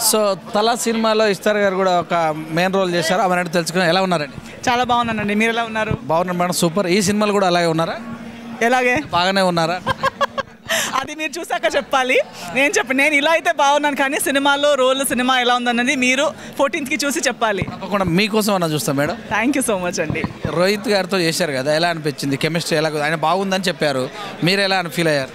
So తలా సినిమాలో ఇస్తారు గారు కూడా ఒక మెయిన్ రోల్ చేశారు. అవన్నీ తెలుసుకుని ఎలా ఉన్నారండి? చాలా బాగున్నానండి. మీరు ఎలా ఉన్నారు? బాగున్నారు మేడం, సూపర్. ఈ సినిమాలు కూడా అలాగే ఉన్నారా? ఎలాగే బాగానే ఉన్నారా? అది మీరు చూసాక చెప్పాలి. నేను ఇలా అయితే బాగున్నాను, కానీ సినిమాలో రోల్ సినిమా ఎలా ఉందన్నది మీరు 14th చూసి చెప్పాలి. తప్పకుండా మీకోసం అన్న చూస్తాం madam. Thank you so much అండి. రోహిత్ గారితో చేశారు కదా, ఎలా అనిపించింది? కెమిస్ట్రీ ఎలా? ఆయన బాగుందని చెప్పారు, మీరు ఎలా ఫీల్ అయ్యారు?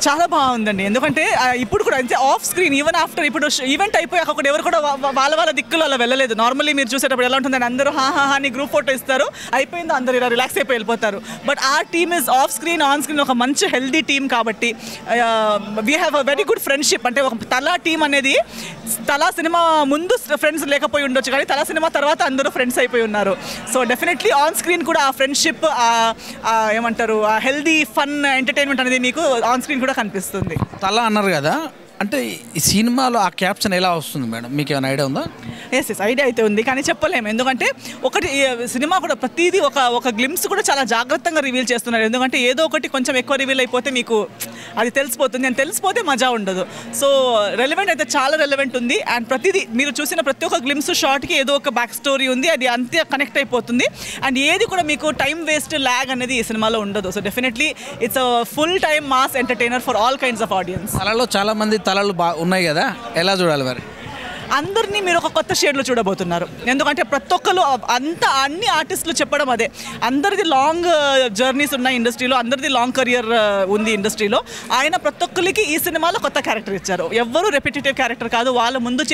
చాలా బాగుందండి. ఎందుకంటే ఇప్పుడు కూడా అంతే ఆఫ్ స్క్రీన్ ఈవెన్ ఆఫ్టర్ ఇప్పుడు ఈవెంట్ అయిపోయాక కూడా ఎవరు కూడా వాళ్ళ దిక్కులు అలా వెళ్ళలేదు. నార్మల్లీ మీరు చూసేటప్పుడు ఎలా ఉంటుందని అందరూ హా అని గ్రూప్ ఫోటో ఇస్తారు, అయిపోయిందో అందరూ ఇలా రిలాక్స్ అయిపోయి వెళ్ళిపోతారు. బట్ ఆ team is off screen on screen ఒక మంచి హెల్దీ టీమ్. కాబట్టి we have a very good friendship. అంటే ఒక తలా టీం అనేది తలా సినిమా ముందు ఫ్రెండ్స్ లేకపోయి ఉండొచ్చు, కానీ తలా సినిమా తర్వాత అందరూ ఫ్రెండ్స్ అయిపోయి ఉన్నారు. సో డెఫినెట్లీ ఆన్ స్క్రీన్ కూడా ఆ ఫ్రెండ్షిప్, ఏమంటారు, ఆ హెల్దీ ఫన్ ఎంటర్టైన్మెంట్ అనేది మీకు ఆన్ స్క్రీన్ కూడా కనిపిస్తుంది. తలా అన్నారు కదా, అంటే ఈ సినిమాలో ఆ క్యాప్షన్ ఎలా వస్తుంది మేడం, మీకు ఏమైనా ఐడియా ఉందా? ఎస్ ఐడియా అయితే ఉంది, కానీ చెప్పలేము. ఎందుకంటే ఒకటి సినిమా కూడా ప్రతిదీ ఒక గ్లిమ్స్ కూడా చాలా జాగ్రత్తగా రివీల్ చేస్తున్నారు. ఎందుకంటే ఏదో ఒకటి కొంచెం ఎక్కువ రివీల్ అయిపోతే మీకు అది తెలిసిపోతుంది, అని తెలిసిపోతే మజా ఉండదు. సో రెలవెంట్ అయితే చాలా రెలవెంట్ ఉంది. అండ్ ప్రతిదీ మీరు చూసిన ప్రతి ఒక్క గ్లిమ్స్ షార్ట్కి ఏదో ఒక బ్యాక్ స్టోరీ ఉంది, అది అంతే కనెక్ట్ అయిపోతుంది. అండ్ ఏది కూడా మీకు టైం వేస్ట్ ల్యాగ్ అనేది ఈ సినిమాలో ఉండదు. So definitely it's a full time mass entertainer for all kinds of audience. తలలో చాలా మంది తలలు ఉన్నాయి కదా, ఎలా చూడాలి మరి? అందరినీ మీరు ఒక కొత్త షేడ్లో చూడబోతున్నారు. ఎందుకంటే ప్రతి ఒక్కరు అన్ని ఆర్టిస్టులు చెప్పడం అదే, అందరిది లాంగ్ జర్నీస్ ఉన్నాయి ఇండస్ట్రీలో, అందరిది లాంగ్ కెరియర్ ఉంది ఇండస్ట్రీలో. ఆయన ప్రతి ఒక్కరికి ఈ సినిమాలో కొత్త క్యారెక్టర్ ఇచ్చారు. ఎవ్వరూ రెపిటేటివ్ క్యారెక్టర్ కాదు, వాళ్ళు ముందు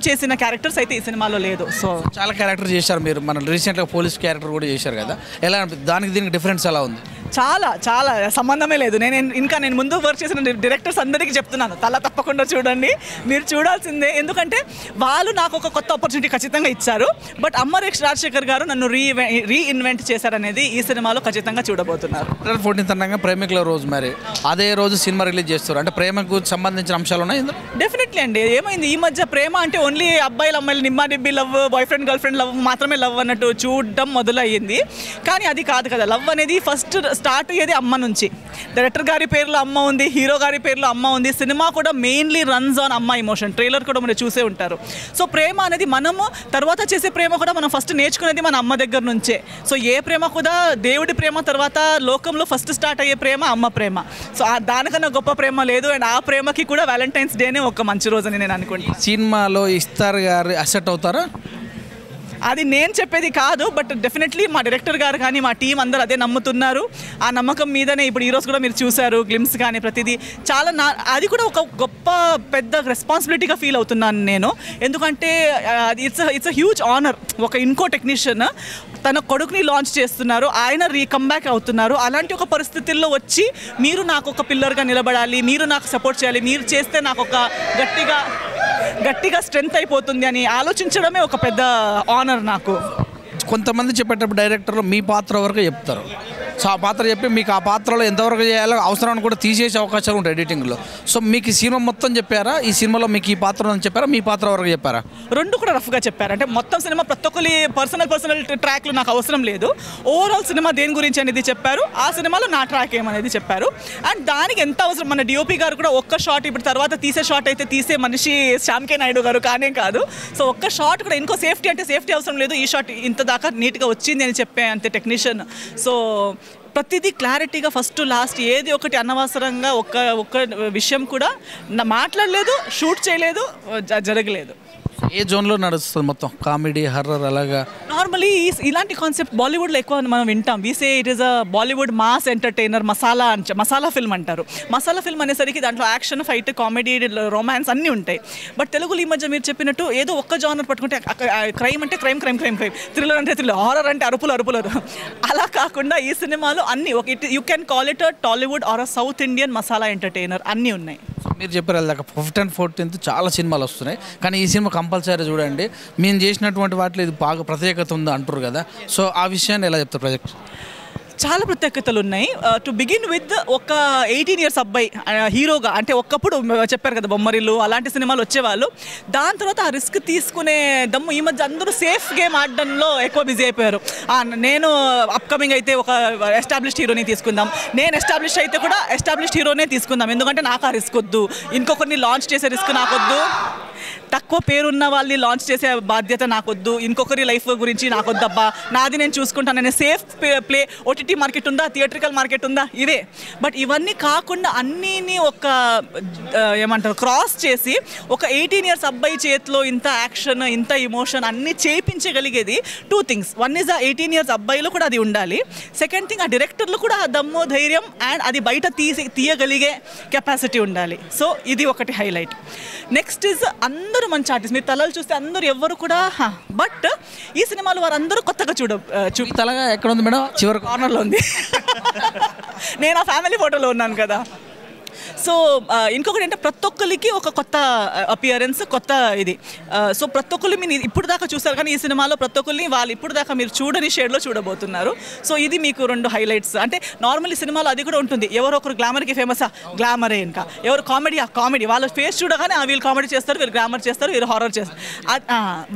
చేసిన క్యారెక్టర్స్ అయితే ఈ సినిమాలో లేదు. సో చాలా క్యారెక్టర్ చేశారు మీరు. మన రీసెంట్గా పోలీస్ క్యారెక్టర్ కూడా చేశారు కదా, ఎలా దానికి దీనికి డిఫరెన్స్ ఎలా ఉంది? చాలా చాలా సంబంధమే లేదు. నేను ముందు వర్క్ చేసిన డైరెక్టర్స్ అందరికీ చెప్తున్నాను, తల తప్పకుండా చూడండి, మీరు చూడాల్సిందే. ఎందుకంటే వాళ్ళు నాకు ఒక కొత్త ఆపర్చునిటీ ఖచ్చితంగా ఇచ్చారు. బట్ అమ్మరేష్ రాజశేఖర్ గారు నన్ను రీఇన్వెంట్ చేశారనేది ఈ సినిమాలో ఖచ్చితంగా చూడబోతున్నారు. 14th అనగా ప్రేమికుల రోజు, మరి అదే రోజు సినిమా రిలీజ్ చేస్తారు. అంటే ప్రేమకు సంబంధించిన అంశాలు ఉన్నాయి ఇందులో? డెఫినెట్లీ అండి. ఏమైంది ఈ మధ్య ప్రేమ అంటే ఓన్లీ అబ్బాయిలు అమ్మాయిలు నిమ్మా నిబ్బి love, boyfriend girlfriend love మాత్రమే లవ్ అన్నట్టు చూడడం మొదలయ్యింది. కానీ అది కాదు కదా. లవ్ అనేది ఫస్ట్ స్టార్ట్ అయ్యేది అమ్మ నుంచి. డైరెక్టర్ గారి పేరులో అమ్మ ఉంది, హీరో గారి పేరులో అమ్మ ఉంది. సినిమా కూడా మెయిన్లీ రన్స్ ఆన్ అమ్మ ఎమోషన్. ట్రైలర్ కూడా మీరు చూసే ఉంటారు. సో ప్రేమ అనేది మనము తర్వాత చేసే ప్రేమ కూడా మనం ఫస్ట్ నేర్చుకునేది మన అమ్మ దగ్గర నుంచే. సో ఏ ప్రేమ కూడా దేవుడి ప్రేమ తర్వాత లోకంలో ఫస్ట్ స్టార్ట్ అయ్యే ప్రేమ అమ్మ ప్రేమ. సో దానికన్నా గొప్ప ప్రేమ లేదు. అండ్ ఆ ప్రేమకి కూడా వ్యాలంటైన్స్ డేనే ఒక మంచి రోజు అని నేను అనుకుంటున్నాను. సినిమాలో ఇస్తారు గారు అసెట్ అవుతారా? అది నేను చెప్పేది కాదు, బట్ డెఫినెట్లీ మా డైరెక్టర్ గారు కానీ మా టీం అందరూ అదే నమ్ముతున్నారు. ఆ నమ్మకం మీదనే ఇప్పుడు ఈరోజు కూడా మీరు చూశారు గ్లిమ్స్ కానీ ప్రతిదీ చాలా అది కూడా ఒక గొప్ప పెద్ద రెస్పాన్సిబిలిటీగా ఫీల్ అవుతున్నాను నేను. ఎందుకంటే ఇట్స్ అ హ్యూజ్ ఆనర్. ఒక ఇంకో టెక్నీషియన్ తన కొడుకుని లాంచ్ చేస్తున్నారు, ఆయన కంబ్యాక్ అవుతున్నారు. అలాంటి ఒక పరిస్థితుల్లో వచ్చి మీరు నాకు ఒక పిల్లర్గా నిలబడాలి, మీరు నాకు సపోర్ట్ చేయాలి, మీరు చేస్తే నాకు ఒక గట్టిగా స్ట్రెంగ్త్ అయిపోతుంది అని ఆలోచించడమే ఒక పెద్ద ఆనర్ నాకు. కొంతమంది చెప్పేటప్పుడు డైరెక్టర్లు మీ పాత్ర వరకు చెప్తారు. సో ఆ పాత్ర చెప్పి మీకు ఆ పాత్రలో ఎంతవరకు చేయాలో అవసరాన్ని కూడా తీసేసే అవకాశాలు ఉంటాయి ఎడిటింగ్లో. సో మీకు ఈ సినిమా మొత్తం చెప్పారా? ఈ సినిమాలో మీకు ఈ పాత్ర అని చెప్పారా, మీ పాత్ర వరకు చెప్పారా? రెండు కూడా రఫ్గా చెప్పారు. అంటే మొత్తం సినిమా ప్రతి ఒక్కరి పర్సనల్ ట్రాక్లు నాకు అవసరం లేదు. ఓవరాల్ సినిమా దేని గురించి అనేది చెప్పారు. ఆ సినిమాలో నా ట్రాక్ ఏమనేది చెప్పారు. అండ్ దానికి ఎంత అవసరం, మన డిఓపి గారు కూడా ఒక్క షాట్ ఇప్పుడు తర్వాత తీసే షాట్ అయితే తీసే మనిషి శ్యామ్ కే నాయుడు గారు కానే కాదు. సో ఒక్క షాట్ కూడా ఇంకో సేఫ్టీ అంటే సేఫ్టీ అవసరం లేదు, ఈ షాట్ ఇంత దాకా నీట్గా వచ్చింది అని చెప్పే అంతే టెక్నీషియన్. సో ప్రతిదీ క్లారిటీగా ఫస్ట్ లాస్ట్ ఏది ఒకటి అనవసరంగా ఒక్క విషయం కూడా మాట్లాడలేదు, షూట్ చేయలేదు, జరగలేదు. ఏ జోన్లో నడుస్తుంది మొత్తం? కామెడీ, హర్రర్ అలాగా? నార్మలీ ఇలాంటి కాన్సెప్ట్ బాలీవుడ్లో ఎక్కువ మనం వింటాం. We say it is a Bollywood mass entertainer, masala film అంటారు. మసాలా ఫిల్మ్ అనేసరికి దాంట్లో యాక్షన్, ఫైట్, కామెడీ, రొమాన్స్ అన్నీ ఉంటాయి. బట్ తెలుగులో ఈ మధ్య మీరు చెప్పినట్టు ఏదో ఒక్క జానర్ పట్టుకుంటే క్రైమ్ అంటే క్రైమ్, థ్రిల్లర్ అంటే థ్రిల్లర్, హారర్ అంటే అరుపులు. అలా కాకుండా ఈ సినిమాలో అన్నీ you can call it a Tollywood or a South Indian masala entertainer అన్నీ ఉన్నాయి. మీరు చెప్పారు వెళ్ళాక 15th and 14th చాలా సినిమాలు వస్తున్నాయి, కానీ ఈ సినిమా కంపల్సరీ చూడండి. మేము చేసినటువంటి వాటిలో ఇది బాగా ప్రత్యేకత ఉంది అంటారు కదా. సో ఆ విషయాన్ని ఎలా చెప్తారు ప్రాజెక్ట్? చాలా ప్రత్యేకతలు ఉన్నాయి. టు బిగిన్ విత్ ఒక 18 years అబ్బాయి హీరోగా, అంటే ఒకప్పుడు చెప్పారు కదా బొమ్మరిల్లు అలాంటి సినిమాలు వచ్చేవాళ్ళు. దాని తర్వాత ఆ రిస్క్ తీసుకునే దమ్ము ఈ మధ్య అందరూ సేఫ్ గేమ్ ఆడడంలో ఎక్కువ బిజీ అయిపోయారు. నేను అప్కమింగ్ అయితే ఒక ఎస్టాబ్లిష్డ్ హీరోని తీసుకుందాం, నేను ఎస్టాబ్లిష్ అయితే కూడా ఎస్టాబ్లిష్డ్ హీరోనే తీసుకుందాం, ఎందుకంటే నాకు ఆ రిస్క్ వద్దు, ఇంకొకరిని లాంచ్ చేసే రిస్క్ నాకొద్దు, తక్కువ పేరున్న వాళ్ళని లాంచ్ చేసే బాధ్యత నాకొద్దు, ఇంకొకరి లైఫ్ గురించి నాకొద్దబ్బా, నాది నేను చూసుకుంటాను, నేను సేఫ్ ప్లే, ఓటీటీ మార్కెట్ ఉందా, థియేట్రికల్ మార్కెట్ ఉందా, ఇవే. బట్ ఇవన్నీ కాకుండా అన్నీని ఒక ఏమంటారు క్రాస్ చేసి ఒక 18 years అబ్బాయి చేతిలో ఇంత యాక్షన్, ఇంత ఇమోషన్ అన్నీ చేయించగలిగేది 2 things. వన్ ఈజ్ ఆ 18 years అబ్బాయిలో కూడా అది ఉండాలి. సెకండ్ థింగ్, ఆ డైరెక్టర్లో కూడా ఆ దమ్ము, ధైర్యం అండ్ అది బయట తీయగలిగే కెపాసిటీ ఉండాలి. సో ఇది ఒకటి హైలైట్. నెక్స్ట్ ఈజ్ అందరూ మంచి ఆర్టిస్ట్. మీరు తలలు చూస్తే అందరూ ఎవరు కూడా, బట్ ఈ సినిమాలో వారందరూ కొత్తగా తలగా ఎక్కడ ఉంది మేడం? చివరి కార్నర్లో ఉంది. నేను ఆ ఫ్యామిలీ ఫోటోలో ఉన్నాను కదా. సో ఇంకొకటి అంటే ప్రతి ఒక్కరికి ఒక కొత్త అపియరెన్స్, కొత్త ఇది. సో ప్రతి ఒక్కరు మీరు ఇప్పుడు దాకా చూస్తారు, కానీ ఈ సినిమాలో ప్రతి ఒక్కరిని వాళ్ళు ఇప్పుడు దాకా మీరు చూడని షేడ్లో చూడబోతున్నారు. సో ఇది మీకు 2 హైలైట్స్. అంటే నార్మల్ ఈ సినిమాలో అది కూడా ఉంటుంది, ఎవరో ఒకరు గ్లామర్కి ఫేమసా, గ్లామరే, ఇంకా ఎవరు కామెడీ, ఆ కామెడీ వాళ్ళ ఫేస్ చూడగానే వీళ్ళు కామెడీ చేస్తారు, వీళ్ళు గ్లామర్ చేస్తారు, వీళ్ళు హారర్ చేస్తారు.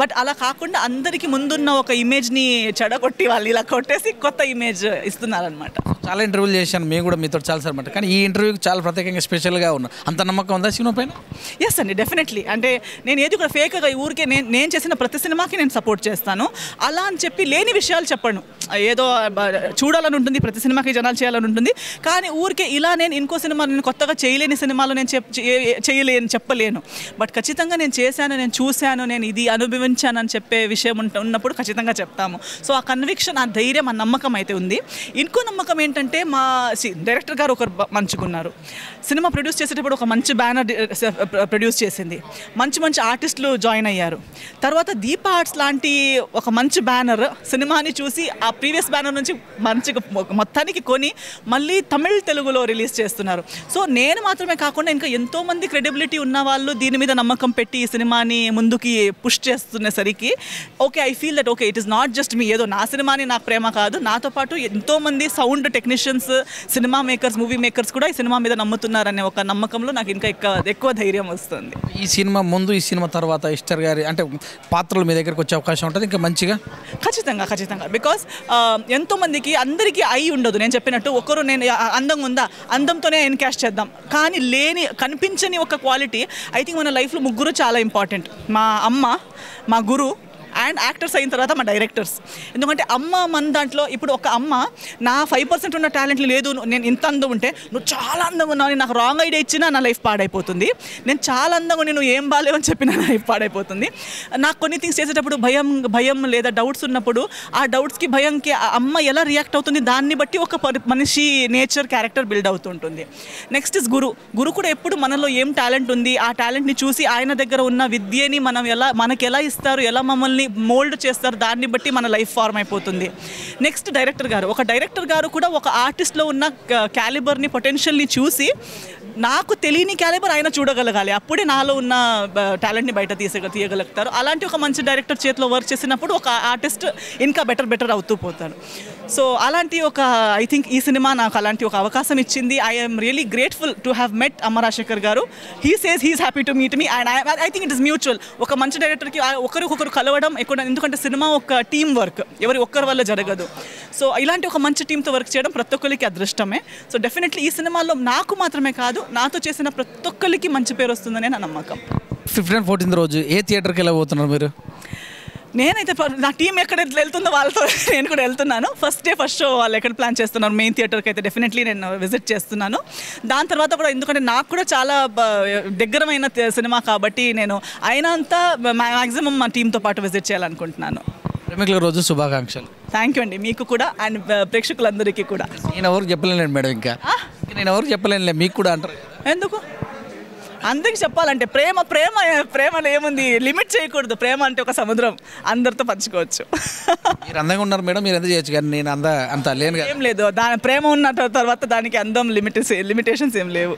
బట్ అలా కాకుండా అందరికీ ముందున్న ఒక ఇమేజ్ని చెడగొట్టి వాళ్ళు ఇలా కొట్టేసి కొత్త ఇమేజ్ ఇస్తున్నారనమాట. చాలా ఇంటర్వ్యూలు చేశాను, మేము కూడా మీతో చాలా సార్, కానీ ఈ ఇంటర్వ్యూకి చాలా ప్రత్యేకంగా స్పెషల్గా ఉన్నా. అంత నమ్మకం ఉందా సినిమా పైన? ఎస్ అండి, డెఫినెట్లీ. అంటే నేను ఏది కూడా ఫేక్గా ఊరికే నేను చేసిన ప్రతి సినిమాకి నేను సపోర్ట్ చేస్తాను. అలా అని చెప్పి లేని విషయాలు చెప్పను. ఏదో చూడాలని ఉంటుంది, ప్రతి సినిమాకి జనాలు చేయాలని ఉంటుంది, కానీ ఊరికే ఇలా నేను ఇంకో సినిమా నేను కొత్తగా చేయలేని సినిమాలో నేను చెప్పలేను. బట్ ఖచ్చితంగా నేను చేశాను, నేను చూశాను, నేను ఇది అనుభవించాను అని చెప్పే విషయం ఉన్నప్పుడు ఖచ్చితంగా చెప్తాము. సో ఆ కన్విక్షన్, ఆ ధైర్యం, ఆ నమ్మకం అయితే ఉంది. ఇంకో నమ్మకం ఏంటంటే మా డైరెక్టర్ గారు ఒకరు మంచుకున్నారు. సినిమా ప్రొడ్యూస్ చేసేటప్పుడు ఒక మంచి బ్యానర్ ప్రొడ్యూస్ చేసింది, మంచి మంచి ఆర్టిస్టులు జాయిన్ అయ్యారు. తర్వాత దీప ఆర్ట్స్ లాంటి ఒక మంచి బ్యానర్ సినిమాని చూసి ఆ ప్రీవియస్ బ్యానర్ నుంచి మంచిగా మొత్తానికి కొని మళ్ళీ తమిళ్, తెలుగులో రిలీజ్ చేస్తున్నారు. సో నేను మాత్రమే కాకుండా ఇంకా ఎంతోమంది క్రెడిబిలిటీ ఉన్న వాళ్ళు దీని మీద నమ్మకం పెట్టి ఈ సినిమాని ముందుకి పుష్ చేస్తున్నసరికి okay, I feel that okay, it is not just me, ఏదో నా సినిమాని నాకు ప్రేమ కాదు, నాతో పాటు ఎంతోమంది sound technicians, cinema makers, movie makers కూడా ఈ సినిమా మీద నమ్ముతున్నారనే ఒక నమ్మకంలో నాకు ఇంకా ఎక్కువ ధైర్యం వస్తుంది. ఈ సినిమా ముందు, ఈ సినిమా తర్వాత ఇస్టర్ గారి అంటే పాత్రలు మీ దగ్గరకు వచ్చే అవకాశం ఉంటుంది ఇంకా మంచిగా? ఖచ్చితంగా. బికాస్ ఎంతోమందికి అందరికీ అయి ఉండదు. నేను చెప్పినట్టు ఒకరు నేను అందంగా ఉందా, అందంతోనే ఎన్కాస్ట్ చేద్దాం, కానీ కనిపించని ఒక క్వాలిటీ ఐ థింక్ మన లైఫ్లో ముగ్గురు చాలా ఇంపార్టెంట్. మా అమ్మ, మా గురు అండ్ యాక్టర్స్ అయిన తర్వాత మా డైరెక్టర్స్. ఎందుకంటే అమ్మ మన దాంట్లో ఇప్పుడు ఒక అమ్మ నా 5% ఉన్న టాలెంట్ లేదు, నేను ఇంత అందం ఉంటే నువ్వు చాలా అందంగా ఉన్నావు నాకు రాంగ్ ఐడియా ఇచ్చినా నా లైఫ్ పాడైపోతుంది, నేను చాలా అందంగా ఉండి నువ్వు ఏం బాగాలేవు అని చెప్పినా నా లైఫ్ పాడైపోతుంది. నాకు కొన్ని థింగ్స్ చేసేటప్పుడు భయం లేదా డౌట్స్ ఉన్నప్పుడు ఆ డౌట్స్కి, భయంకి ఆ అమ్మ ఎలా రియాక్ట్ అవుతుంది దాన్ని బట్టి ఒక మనిషి నేచర్, క్యారెక్టర్ బిల్డ్ అవుతుంటుంది. నెక్స్ట్ ఇస్ గురు కూడా ఎప్పుడు మనలో ఏం టాలెంట్ ఉంది ఆ టాలెంట్ని చూసి ఆయన దగ్గర ఉన్న విద్యని మనకి ఎలా ఇస్తారు, ఎలా మమ్మల్ని మోల్డ్ చేస్తారు, దాన్ని బట్టి మన లైఫ్ ఫార్మ్ అయిపోతుంది. నెక్స్ట్ డైరెక్టర్ గారు కూడా ఒక ఆర్టిస్ట్లో ఉన్న క్యాలిబర్ని, పొటెన్షియల్ని చూసి నాకు తెలియని క్యాలిబర్ ఆయన చూడగలగాలి, అప్పుడే నాలో ఉన్న టాలెంట్ని బయట తీయగలుగుతారు. అలాంటి ఒక మంచి డైరెక్టర్ చేతిలో వర్క్ చేసినప్పుడు ఒక ఆర్టిస్ట్ ఇంకా బెటర్ అవుతూ పోతారు. సో అలాంటి ఒక ఐ థింక్ ఈ సినిమా నాకు అలాంటి ఒక అవకాశం ఇచ్చింది. I'm really grateful to have met అమ్మ రాజశేఖర్ గారు. He says he's happy to meet me and I think it is mutual. ఒక మంచి డైరెక్టర్కి ఒకరికొకరు కలవడం ఎక్కువ, ఎందుకంటే సినిమా ఒక టీం వర్క్, ఒక్కరి వల్ల జరగదు. సో ఇలాంటి ఒక మంచి టీంతో వర్క్ చేయడం ప్రతి ఒక్కరికి అదృష్టమే. సో డెఫినెట్లీ ఈ సినిమాలో నాకు మాత్రమే కాదు, నాతో చేసిన ప్రతి ఒక్కరికి మంచి పేరు వస్తుందనే నా నమ్మకం. 15th and 14th రోజు ఏ థియేటర్కి వెళ్ళబోతున్నారు మీరు? నేనైతే నా టీం ఎక్కడ వెళ్తుందో వాళ్ళతో నేను కూడా వెళ్తున్నాను. ఫస్ట్ షో వాళ్ళు ఎక్కడ ప్లాన్ చేస్తున్నారు, మెయిన్ థియేటర్కి అయితే డెఫినెట్లీ నేను విజిట్ చేస్తున్నాను. దాని తర్వాత కూడా ఎందుకంటే నాకు కూడా చాలా దగ్గరమైన సినిమా కాబట్టి నేను అయినంత మ్యాక్సిమం మా టీంతో పాటు విజిట్ చేయాలనుకుంటున్నాను. ప్రేమికుల రోజు శుభాకాంక్షలు. థ్యాంక్ యూ అండి, మీకు కూడా అండ్ ప్రేక్షకులందరికీ కూడా. నేను ఎవరికి చెప్పలేను మేడం, ఇంకా నేను ఎవరికి చెప్పలేనులే, మీకు కూడా అంటారు. ఎందుకు అందరికి చెప్పాలంటే ప్రేమలో ఏముంది, లిమిట్ చేయకూడదు. ప్రేమ అంటే ఒక సముద్రం, అందరితో పంచుకోవచ్చు. మీరు అందంగా ఉన్నారు మేడం, మీరు ఎంత చేయొచ్చు, కానీ నేను అంత లేను. ఏం లేదు, దాని ప్రేమ ఉన్న తర్వాత దానికి అందం లిమిటేషన్స్ ఏం లేవు.